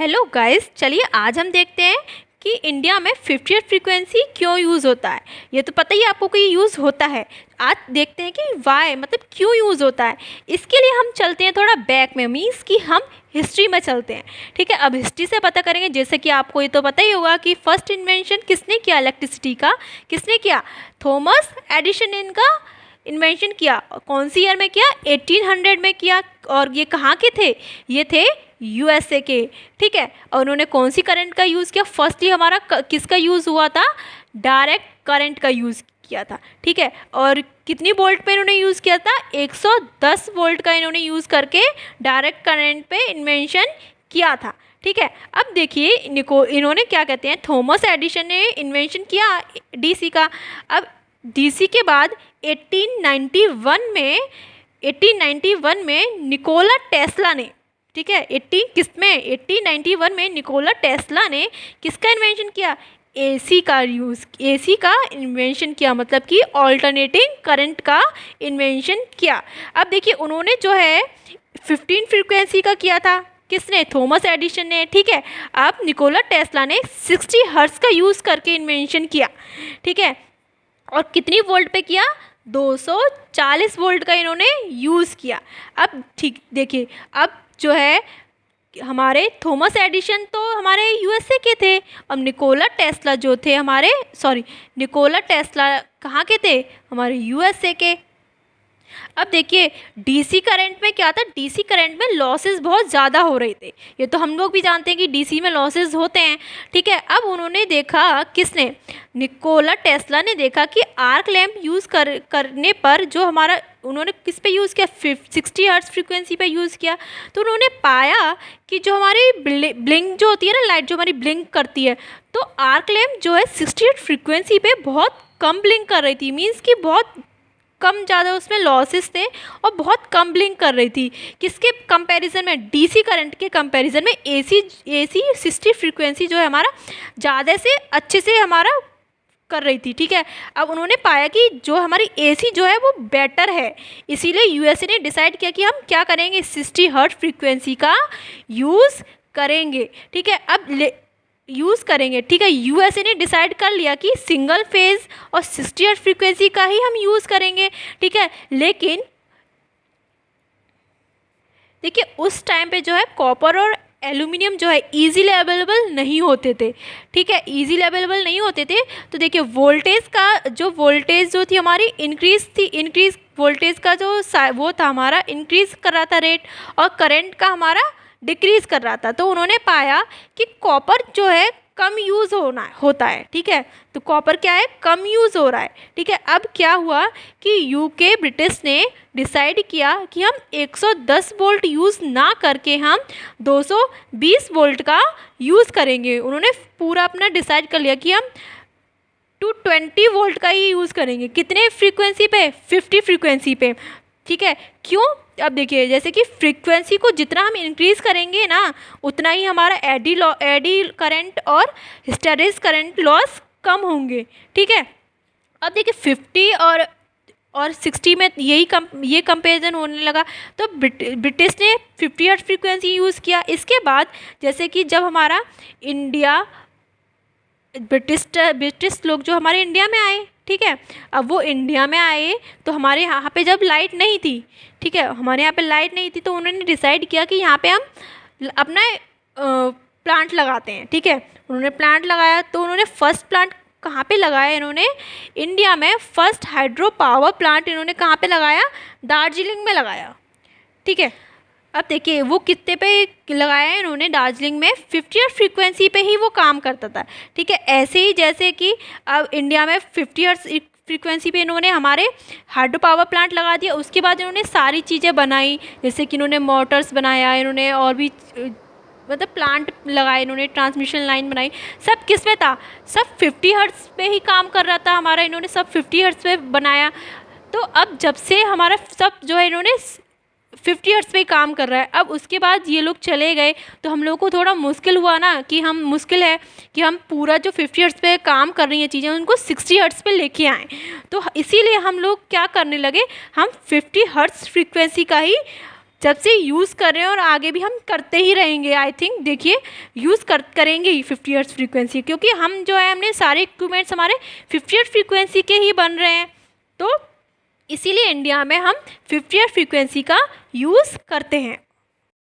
Hello guys, चलिए आज हम देखते हैं कि इंडिया में 50th फ्रीक्वेंसी क्यों यूज़ होता है। ये तो पता ही है आपको कि ये यूज़ होता है। आज देखते हैं कि वाई मतलब क्यों यूज़ होता है। इसके लिए हम चलते हैं थोड़ा बैक में, मीन्स कि हम हिस्ट्री में चलते हैं। ठीक है, अब हिस्ट्री से पता करेंगे। जैसे कि आपको ये तो पता ही होगा कि फर्स्ट इन्वेंशन किसने किया इलेक्ट्रिसिटी का, किसने किया? थॉमस एडिसन इनका इन्वेंशन किया। कौन सी ईयर में किया? 1800 में किया। और ये कहाँ के थे? ये थे यूएसए के। ठीक है, और उन्होंने कौन सी करंट का यूज़ किया? फर्स्टली हमारा किसका यूज़ हुआ था? डायरेक्ट करंट का यूज़ किया था। ठीक है, और कितनी वोल्ट पे इन्होंने यूज़ किया था? 110 वोल्ट का इन्होंने यूज़ करके डायरेक्ट करंट पे इन्वेंशन किया था। ठीक है, अब देखिए इन्होंने क्या कहते हैं, थॉमस एडिसन ने इन्वेंशन किया डीसी का। अब डीसी के बाद 1891 में निकोला टेस्ला ने, ठीक है, 1891 में निकोला टेस्ला ने किसका इन्वेंशन किया? एसी का इन्वेंशन किया, मतलब कि ऑल्टरनेटिंग करंट का इन्वेंशन किया। अब देखिए उन्होंने जो है 15 फ्रीक्वेंसी का किया था। किसने? थॉमस एडिसन ने। ठीक है, अब निकोला टेस्ला ने 60 हर्ट्ज का यूज़ करके इन्वेंशन किया। ठीक है, और कितनी वोल्ट पे किया? 240 वोल्ट का इन्होंने यूज़ किया। अब ठीक देखिए, अब जो है हमारे थॉमस एडिसन तो हमारे यूएसए के थे। अब निकोला टेस्ला जो थे निकोला टेस्ला कहाँ के थे? हमारे यूएसए के। अब देखिए डीसी करंट में क्या था? डीसी करंट में लॉसेस बहुत ज़्यादा हो रहे थे। ये तो हम लोग भी जानते हैं कि डीसी में लॉसेस होते हैं। ठीक है, अब उन्होंने देखा, किसने? निकोला टेस्ला ने देखा कि आर्क लैम्प यूज़ करने पर जो हमारा, उन्होंने किस पे यूज़ किया? 60 हर्ट्ज फ्रीक्वेंसी पे यूज़ किया। तो उन्होंने पाया कि जो हमारी ब्लिंक जो होती है ना, लाइट जो हमारी ब्लिंक करती है, तो आर्क लैम्प जो है 60 हर्ट्ज फ्रीक्वेंसी पे बहुत कम ब्लिंक कर रही थी। मीन्स कि बहुत कम ज़्यादा उसमें लॉसेस थे और बहुत कम ब्लिंक कर रही थी। किसके कंपैरिजन में? डीसी करंट के कंपैरिजन में एसी 60 फ्रीक्वेंसी जो है हमारा ज़्यादा से अच्छे से हमारा कर रही थी। ठीक है, अब उन्होंने पाया कि जो हमारी एसी जो है वो बेटर है, इसीलिए यूएसए ने डिसाइड किया कि हम क्या करेंगे? 60 हर्ट्ज फ्रीक्वेंसी का यूज़ करेंगे। ठीक है, अब यूज़ करेंगे। ठीक है, यूएसए ने डिसाइड कर लिया कि सिंगल फेज और 60 हर्ट्ज फ्रीक्वेंसी का ही हम यूज़ करेंगे। ठीक है, लेकिन देखिए उस टाइम पे जो है कॉपर और एल्यूमिनियम जो है ईजीली अवेलेबल नहीं होते थे। ठीक है, ईजीली अवेलेबल नहीं होते थे। तो देखिए वोल्टेज जो थी हमारी इंक्रीज वोल्टेज का जो वो था हमारा इंक्रीज कर रहा था रेट, और करंट का हमारा डिक्रीज़ कर रहा था। तो उन्होंने पाया कि कॉपर जो है कम यूज़ होता है। ठीक है, तो कॉपर क्या है? कम यूज़ हो रहा है। ठीक है, अब क्या हुआ कि यूके ब्रिटिश ने डिसाइड किया कि हम 110 वोल्ट यूज़ ना करके हम 220 वोल्ट का यूज़ करेंगे। उन्होंने पूरा अपना डिसाइड कर लिया कि हम 220 वोल्ट का ही यूज़ करेंगे। कितने फ्रीक्वेंसी पे? 50 फ्रीक्वेंसी पे। ठीक है, क्यों? अब देखिए जैसे कि फ्रीक्वेंसी को जितना हम इंक्रीज़ करेंगे ना, उतना ही हमारा एडी करंट और हिस्टेरिस करंट लॉस कम होंगे। ठीक है, अब देखिए 50 और 60 में ये कंपेरिजन होने लगा। तो ब्रिटिश ने 50 हर्ट्ज फ्रीक्वेंसी यूज़ किया। इसके बाद जैसे कि जब हमारा इंडिया ब्रिटिश लोग जो हमारे इंडिया में आए, ठीक है, अब वो इंडिया में आए तो हमारे यहाँ पे जब लाइट नहीं थी, ठीक है, हमारे यहाँ पे लाइट नहीं थी, तो उन्होंने डिसाइड किया कि यहाँ पे हम अपना प्लांट लगाते हैं। ठीक है, उन्होंने प्लांट लगाया। तो उन्होंने फर्स्ट प्लांट कहाँ पे लगाया? इन्होंने इंडिया में फर्स्ट हाइड्रो पावर प्लांट इन्होंने कहाँ पे लगाया? दार्जिलिंग में लगाया। ठीक है, अब देखिए वो कितने पे लगाया है इन्होंने? दार्जिलिंग में 50 हर्ट्ज फ्रीक्वेंसी पे ही वो काम करता था। ठीक है, ऐसे ही जैसे कि अब इंडिया में 50 हर्ट्ज फ्रीक्वेंसी पे इन्होंने हमारे हाइड्रो पावर प्लांट लगा दिया। उसके बाद इन्होंने सारी चीज़ें बनाई, जैसे कि इन्होंने मोटर्स बनाया, इन्होंने और भी मतलब प्लांट लगाए, इन्होंने ट्रांसमिशन लाइन बनाई। सब किस में था? सब 50 हर्ट्ज पे ही काम कर रहा था हमारा। इन्होंने सब 50 हर्ट्ज पे बनाया। तो अब जब से हमारा सब जो है इन्होंने 50 हर्ट्ज पे ही काम कर रहा है। अब उसके बाद ये लोग चले गए तो हम लोगों को थोड़ा मुश्किल हुआ ना, कि मुश्किल है कि हम पूरा जो 50 हर्ट्ज पे काम कर रही हैं चीज़ें उनको 60 हर्ट्ज पे लेके आएँ। तो इसीलिए हम लोग क्या करने लगे, हम 50 हर्ट्ज फ्रीक्वेंसी का ही जब से यूज़ कर रहे हैं और आगे भी हम करते ही रहेंगे। आई थिंक देखिए यूज़ करेंगे ही 50 हर्ट्ज़ फ्रीक्वेंसी, क्योंकि हम जो है हमने सारे इक्विपमेंट्स हमारे 50 हर्ट्ज़ फ्रीक्वेंसी के ही बन रहे हैं, तो इसीलिए इंडिया में हम 50 हर्ट्ज़ फ्रीक्वेंसी का यूज़ करते हैं।